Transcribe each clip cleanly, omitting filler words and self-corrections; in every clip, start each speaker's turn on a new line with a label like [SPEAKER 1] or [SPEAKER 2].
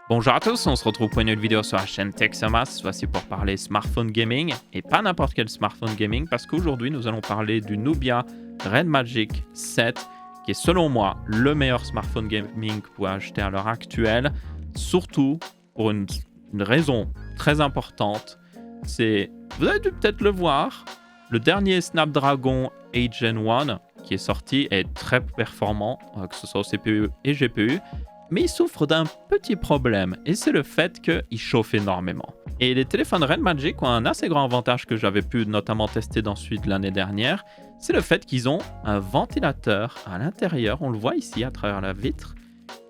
[SPEAKER 1] Bonjour à tous, on se retrouve pour une nouvelle vidéo sur la chaîne Texamas, cette fois-ci pour parler smartphone gaming, et pas n'importe quel smartphone gaming, parce qu'aujourd'hui nous allons parler du Nubia Red Magic 7, qui est selon moi le meilleur smartphone gaming que vous pouvez acheter à l'heure actuelle, surtout pour une raison très importante, c'est, vous avez dû peut-être le voir, le dernier Snapdragon 8 Gen 1 qui est sorti est très performant, que ce soit au CPU et GPU, mais il souffre d'un petit problème, et c'est le fait qu'il chauffe énormément. Et les téléphones Red Magic ont un assez grand avantage que j'avais pu notamment tester dans celui de l'année dernière, c'est le fait qu'ils ont un ventilateur à l'intérieur, on le voit ici à travers la vitre,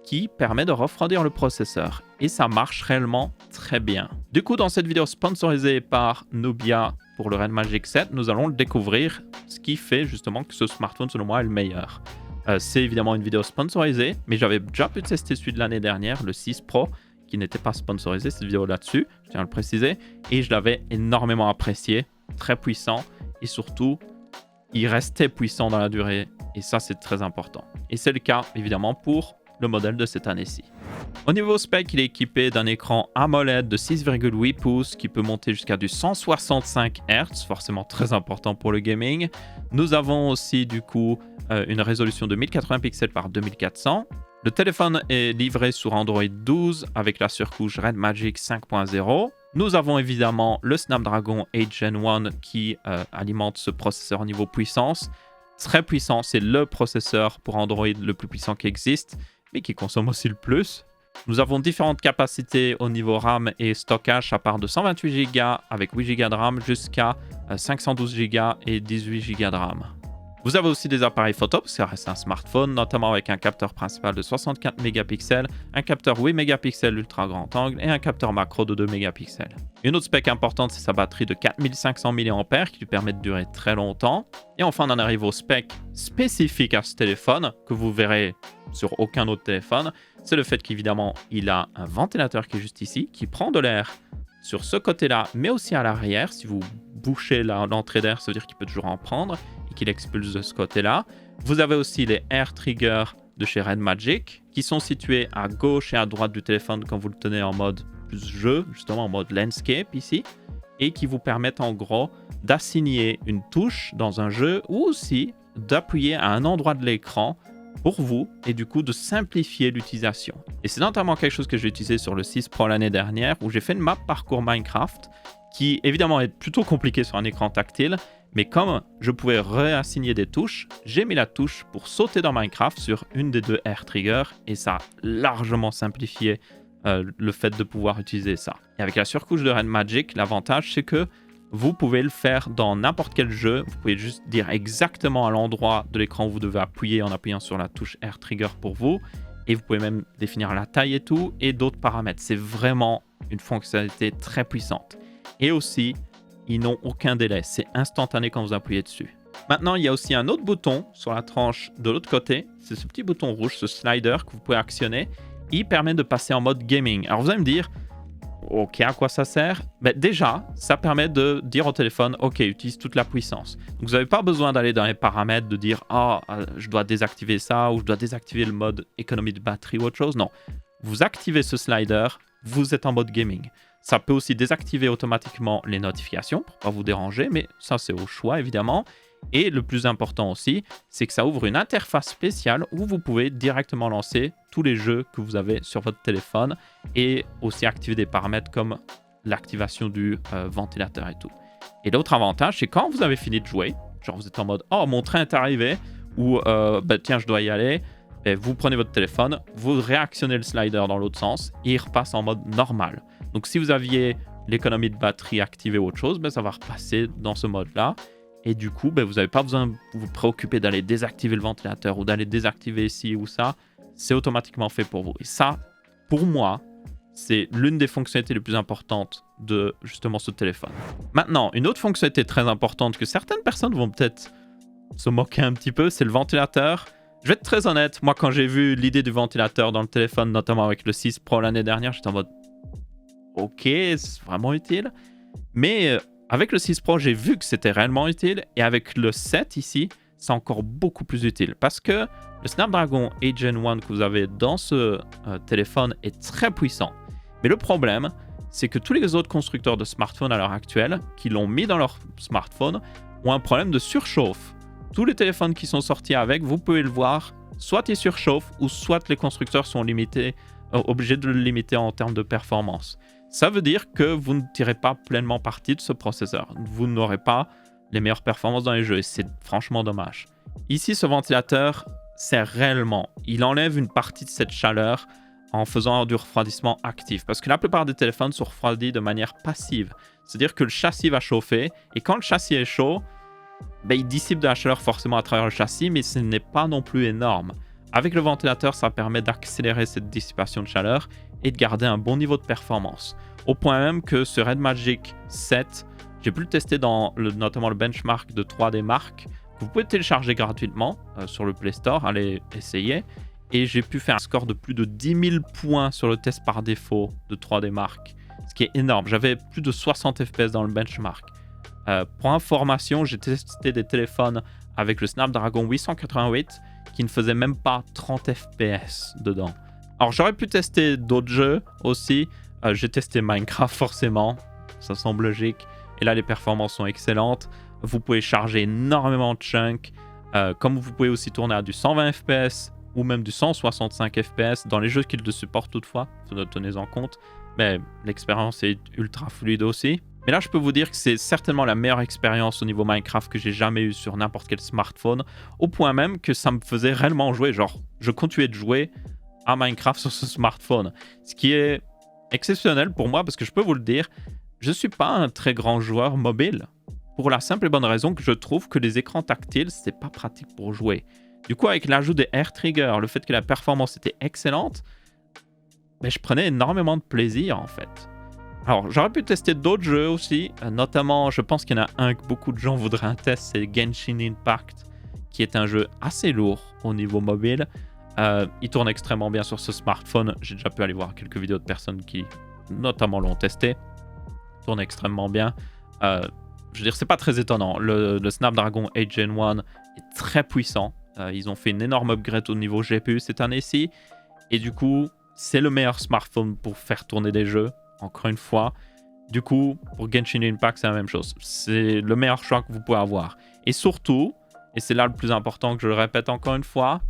[SPEAKER 1] qui permet de refroidir le processeur. Et ça marche réellement très bien. Du coup, dans cette vidéo sponsorisée par Nubia pour le Red Magic 7, nous allons le découvrir, ce qui fait justement que ce smartphone, selon moi, est le meilleur. C'est évidemment une vidéo sponsorisée, mais j'avais déjà pu tester celui de l'année dernière, le 6 Pro, qui n'était pas sponsorisé, cette vidéo là-dessus, je tiens à le préciser, et je l'avais énormément apprécié, très puissant, et surtout, il restait puissant dans la durée, et ça c'est très important. Et c'est le cas, évidemment, pour le modèle de cette année-ci. Au niveau spec, il est équipé d'un écran AMOLED de 6,8 pouces qui peut monter jusqu'à du 165 Hz, forcément très important pour le gaming. Nous avons aussi du coup une résolution de 1080 pixels par 2400. Le téléphone est livré sur Android 12 avec la surcouche Red Magic 5.0. Nous avons évidemment le Snapdragon 8 Gen 1 qui alimente ce processeur au niveau puissance. Très puissant, c'est le processeur pour Android le plus puissant qui existe, mais qui consomme aussi le plus. Nous avons différentes capacités au niveau RAM et stockage, à part de 128 Go avec 8 Go de RAM jusqu'à 512 Go et 18 Go de RAM. Vous avez aussi des appareils photo, parce que ça reste un smartphone, notamment avec un capteur principal de 64 mégapixels, un capteur 8 mégapixels ultra grand angle et un capteur macro de 2 mégapixels. Une autre spec importante, c'est sa batterie de 4500 mAh qui lui permet de durer très longtemps. Et enfin, on en arrive au spec spécifique à ce téléphone, que vous verrez sur aucun autre téléphone. C'est le fait qu'évidemment, il a un ventilateur qui est juste ici, qui prend de l'air sur ce côté-là, mais aussi à l'arrière. Si vous bouchez l'entrée d'air, ça veut dire qu'il peut toujours en prendre et qu'il expulse de ce côté-là. Vous avez aussi les Air Triggers de chez Red Magic, qui sont situés à gauche et à droite du téléphone quand vous le tenez en mode plus jeu, justement en mode landscape ici, et qui vous permettent en gros d'assigner une touche dans un jeu ou aussi d'appuyer à un endroit de l'écran pour vous et du coup de simplifier l'utilisation. Et c'est notamment quelque chose que j'ai utilisé sur le 6 Pro l'année dernière où j'ai fait une map parcours Minecraft qui évidemment est plutôt compliquée sur un écran tactile, mais comme je pouvais réassigner des touches, j'ai mis la touche pour sauter dans Minecraft sur une des deux Air Triggers et ça a largement simplifié le fait de pouvoir utiliser ça. Et avec la surcouche de Red Magic, l'avantage c'est que vous pouvez le faire dans n'importe quel jeu. Vous pouvez juste dire exactement à l'endroit de l'écran où vous devez appuyer en appuyant sur la touche Air Trigger pour vous. Et vous pouvez même définir la taille et tout, et d'autres paramètres. C'est vraiment une fonctionnalité très puissante. Et aussi, ils n'ont aucun délai. C'est instantané quand vous appuyez dessus. Maintenant, il y a aussi un autre bouton sur la tranche de l'autre côté. C'est ce petit bouton rouge, ce slider que vous pouvez actionner. Il permet de passer en mode gaming. Alors vous allez me dire, ok, à quoi ça sert? Déjà, ça permet de dire au téléphone, ok, utilise toute la puissance. Donc vous n'avez pas besoin d'aller dans les paramètres, de dire, je dois désactiver ça, ou je dois désactiver le mode économie de batterie ou autre chose. Non, vous activez ce slider, vous êtes en mode gaming. Ça peut aussi désactiver automatiquement les notifications pour ne pas vous déranger, mais ça c'est au choix évidemment. Et le plus important aussi, c'est que ça ouvre une interface spéciale où vous pouvez directement lancer tous les jeux que vous avez sur votre téléphone et aussi activer des paramètres comme l'activation du ventilateur et tout. Et l'autre avantage, c'est quand vous avez fini de jouer, genre vous êtes en mode « Oh, mon train est arrivé » ou tiens, je dois y aller », et vous prenez votre téléphone, vous réactionnez le slider dans l'autre sens et il repasse en mode normal. Donc si vous aviez l'économie de batterie activée ou autre chose, ça va repasser dans ce mode-là. Et du coup, vous n'avez pas besoin de vous préoccuper d'aller désactiver le ventilateur ou d'aller désactiver ci ou ça. C'est automatiquement fait pour vous. Et ça, pour moi, c'est l'une des fonctionnalités les plus importantes de justement ce téléphone. Maintenant, une autre fonctionnalité très importante que certaines personnes vont peut-être se moquer un petit peu, c'est le ventilateur. Je vais être très honnête, moi quand j'ai vu l'idée du ventilateur dans le téléphone, notamment avec le 6 Pro l'année dernière, j'étais en mode ok, c'est vraiment utile. Mais avec le 6 Pro, j'ai vu que c'était réellement utile. Et avec le 7 ici, c'est encore beaucoup plus utile. Parce que le Snapdragon 8 Gen 1 que vous avez dans ce téléphone est très puissant. Mais le problème, c'est que tous les autres constructeurs de smartphones à l'heure actuelle, qui l'ont mis dans leur smartphone, ont un problème de surchauffe. Tous les téléphones qui sont sortis avec, vous pouvez le voir, soit ils surchauffent, ou soit les constructeurs sont obligés de le limiter en termes de performance. Ça veut dire que vous ne tirez pas pleinement parti de ce processeur. Vous n'aurez pas les meilleures performances dans les jeux, et c'est franchement dommage. Ici, ce ventilateur sert réellement. Il enlève une partie de cette chaleur en faisant du refroidissement actif. Parce que la plupart des téléphones sont refroidis de manière passive. C'est-à-dire que le châssis va chauffer, et quand le châssis est chaud, il dissipe de la chaleur forcément à travers le châssis, mais ce n'est pas non plus énorme. Avec le ventilateur, ça permet d'accélérer cette dissipation de chaleur et de garder un bon niveau de performance. Au point même que ce Red Magic 7, j'ai pu le tester dans notamment le benchmark de 3D Mark. Vous pouvez télécharger gratuitement sur le Play Store, allez essayer. Et j'ai pu faire un score de plus de 10 000 points sur le test par défaut de 3D Mark, ce qui est énorme. J'avais plus de 60 FPS dans le benchmark. Pour information, j'ai testé des téléphones avec le Snapdragon 888 qui ne faisait même pas 30 FPS dedans. Alors j'aurais pu tester d'autres jeux aussi. J'ai testé Minecraft forcément, ça semble logique. Et là les performances sont excellentes. Vous pouvez charger énormément de chunks. Comme vous pouvez aussi tourner à du 120 FPS ou même du 165 FPS dans les jeux qui le supportent toutefois, tenez-en compte. Mais l'expérience est ultra fluide aussi. Mais là, je peux vous dire que c'est certainement la meilleure expérience au niveau Minecraft que j'ai jamais eue sur n'importe quel smartphone, au point même que ça me faisait réellement jouer. Genre, je continuais de jouer à Minecraft sur ce smartphone, ce qui est exceptionnel pour moi parce que je peux vous le dire, je ne suis pas un très grand joueur mobile, pour la simple et bonne raison que je trouve que les écrans tactiles, c'est pas pratique pour jouer. Du coup, avec l'ajout des air triggers, le fait que la performance était excellente, je prenais énormément de plaisir en fait. Alors, j'aurais pu tester d'autres jeux aussi, notamment, je pense qu'il y en a un que beaucoup de gens voudraient un test, c'est Genshin Impact, qui est un jeu assez lourd au niveau mobile. Il tourne extrêmement bien sur ce smartphone. J'ai déjà pu aller voir quelques vidéos de personnes qui, notamment, l'ont testé. Il tourne extrêmement bien. Je veux dire, c'est pas très étonnant. Le Snapdragon 8 Gen 1 est très puissant. Ils ont fait une énorme upgrade au niveau GPU cette année-ci. Et du coup, c'est le meilleur smartphone pour faire tourner des jeux. Encore une fois, du coup, pour Genshin Impact, c'est la même chose. C'est le meilleur choix que vous pouvez avoir. Et surtout, et c'est là le plus important que je le répète encore une fois,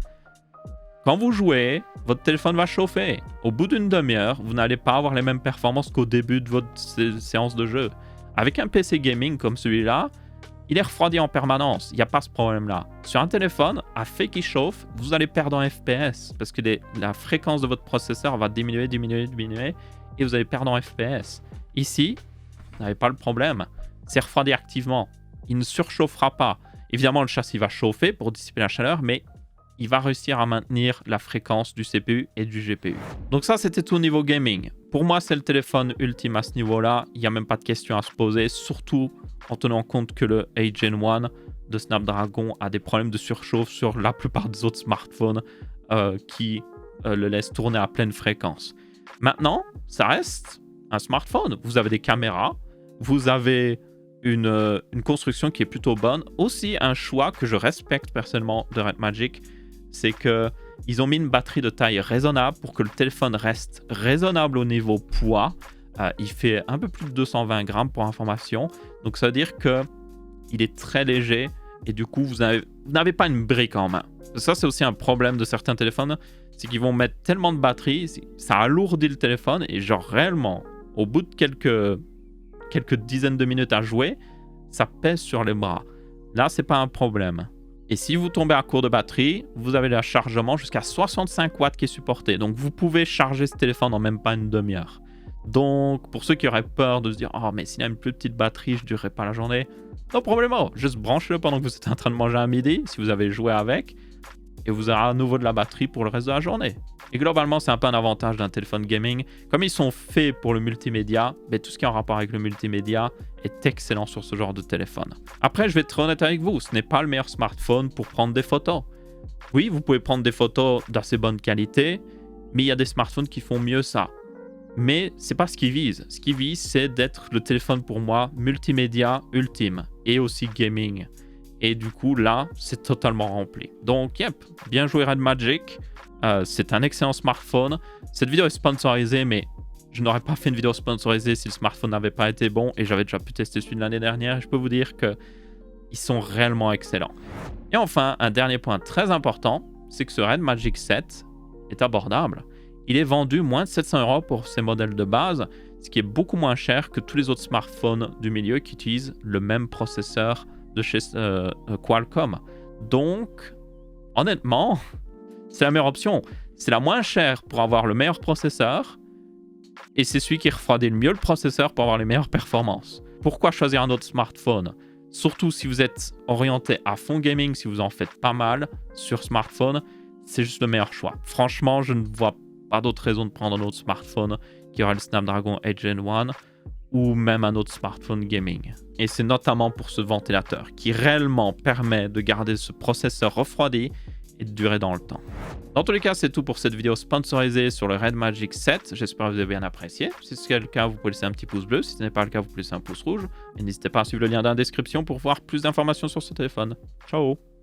[SPEAKER 1] quand vous jouez, votre téléphone va chauffer. Au bout d'une demi-heure, vous n'allez pas avoir les mêmes performances qu'au début de votre séance de jeu. Avec un PC gaming comme celui-là, il est refroidi en permanence. Il n'y a pas ce problème-là. Sur un téléphone, à fait qu'il chauffe, vous allez perdre en FPS parce que la fréquence de votre processeur va diminuer, et vous allez perdre en FPS. Ici, vous n'avez pas le problème. C'est refroidi activement. Il ne surchauffera pas. Évidemment, le châssis va chauffer pour dissiper la chaleur, mais il va réussir à maintenir la fréquence du CPU et du GPU. Donc ça, c'était tout au niveau gaming. Pour moi, c'est le téléphone ultime à ce niveau-là. Il n'y a même pas de question à se poser, surtout en tenant compte que le 8 Gen 1 de Snapdragon a des problèmes de surchauffe sur la plupart des autres smartphones qui le laissent tourner à pleine fréquence. Maintenant, ça reste un smartphone. Vous avez des caméras, vous avez une construction qui est plutôt bonne. Aussi, un choix que je respecte personnellement de Red Magic, c'est qu'ils ont mis une batterie de taille raisonnable pour que le téléphone reste raisonnable au niveau poids. Il fait un peu plus de 220 grammes pour information. Donc ça veut dire qu'il est très léger et du coup, vous n'avez pas une brique en main. Ça, c'est aussi un problème de certains téléphones, c'est qu'ils vont mettre tellement de batterie, ça alourdit le téléphone et genre réellement, au bout de quelques dizaines de minutes à jouer, ça pèse sur les bras. Là, c'est pas un problème. Et si vous tombez à court de batterie, vous avez le chargement jusqu'à 65 watts qui est supporté. Donc, vous pouvez charger ce téléphone en même pas une demi-heure. Donc, pour ceux qui auraient peur de se dire « Oh, mais s'il y a une plus petite batterie, je ne durerai pas la journée. » Non problème, juste branchez-le pendant que vous êtes en train de manger à midi, si vous avez joué avec. Et vous aurez à nouveau de la batterie pour le reste de la journée. Et globalement, c'est un peu un avantage d'un téléphone gaming. Comme ils sont faits pour le multimédia, tout ce qui est en rapport avec le multimédia est excellent sur ce genre de téléphone. Après, je vais être honnête avec vous, ce n'est pas le meilleur smartphone pour prendre des photos. Oui, vous pouvez prendre des photos d'assez bonne qualité, mais il y a des smartphones qui font mieux ça. Mais c'est pas ce qu'ils visent. Ce qu'ils visent, c'est d'être le téléphone pour moi multimédia ultime et aussi gaming. Et du coup, là, c'est totalement rempli. Donc, yep, bien joué Red Magic. C'est un excellent smartphone. Cette vidéo est sponsorisée, mais je n'aurais pas fait une vidéo sponsorisée si le smartphone n'avait pas été bon et j'avais déjà pu tester celui de l'année dernière. Je peux vous dire qu'ils sont réellement excellents. Et enfin, un dernier point très important, c'est que ce Red Magic 7 est abordable. Il est vendu moins de 700 € pour ses modèles de base, ce qui est beaucoup moins cher que tous les autres smartphones du milieu qui utilisent le même processeur de chez Qualcomm. Donc, honnêtement, c'est la meilleure option. C'est la moins chère pour avoir le meilleur processeur et c'est celui qui refroidit le mieux le processeur pour avoir les meilleures performances. Pourquoi choisir un autre smartphone? Surtout si vous êtes orienté à fond gaming, si vous en faites pas mal sur smartphone, c'est juste le meilleur choix. Franchement, je ne vois pas d'autre raison de prendre un autre smartphone qui aura le Snapdragon 8 Gen 1 ou même un autre smartphone gaming. Et c'est notamment pour ce ventilateur qui réellement permet de garder ce processeur refroidi et de durer dans le temps. Dans tous les cas, c'est tout pour cette vidéo sponsorisée sur le Red Magic 7. J'espère que vous avez bien apprécié. Si c'est le cas, vous pouvez laisser un petit pouce bleu. Si ce n'est pas le cas, vous pouvez laisser un pouce rouge. Et n'hésitez pas à suivre le lien dans la description pour voir plus d'informations sur ce téléphone. Ciao!